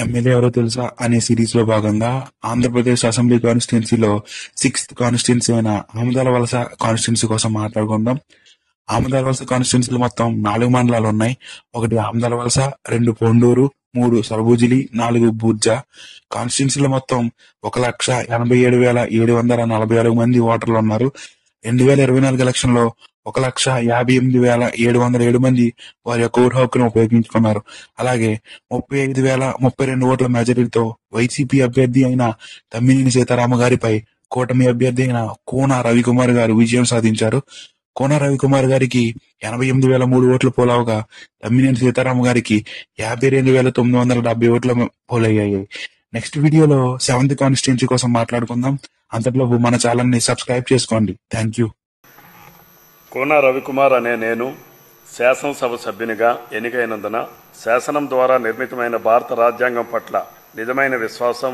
MLA ఎవరో తెలుసా అనే సిరీస్ లో భాగంగా ఆంధ్రప్రదేశ్ అసెంబ్లీ కాన్స్టిట్యున్సీలో 6th కాన్స్టిట్యున్సీ అయిన ఆమదాల వలస కాన్స్టిట్యున్సీ కోసం మాట్లాడుకుందాం. ఆమదాల వలస కాన్స్టిట్యున్సీలో మొత్తం 4 మండలాలు ఉన్నాయి. 1 ఆమదాల వలస, 2 పొండూరు, 3 సరబూజిలి, 4 బూర్జ. కాన్స్టిట్యున్సీలో మొత్తం 1,87,744 మంది ఓటర్లు ఉన్నారు. 2024 ఎలక్షన్ లో 1,58,707 మంది వారి యొక్క ఓటు హక్కును ఉపయోగించుకున్నారు. అలాగే 35,032 ఓట్ల మెజారిటీతో వైసీపీ అభ్యర్థి అయిన తమ్మినేని సీతారామ గారిపై కూటమి అభ్యర్థి అయిన కూన రవికుమార్ గారు విజయం సాధించారు. కూన రవికుమార్ గారికి 88,003 ఓట్లు పోలవగా తమ్మినేని సీతారామ గారికి 52,970 ఓట్ల పోలయ్యాయి. నెక్స్ట్ వీడియోలో 7th కాన్స్టిట్యున్సీ కోసం మాట్లాడుకుందాం. అంతలోపు మన ఛానల్ ని సబ్స్క్రైబ్ చేసుకోండి. Thank you. కూన రవికుమార్ అనే నేను శాసనసభ సభ్యునిగా ఎన్నికైనందున శాసనం ద్వారా నిర్మితమైన భారత రాజ్యాంగం పట్ల నిజమైన విశ్వాసం,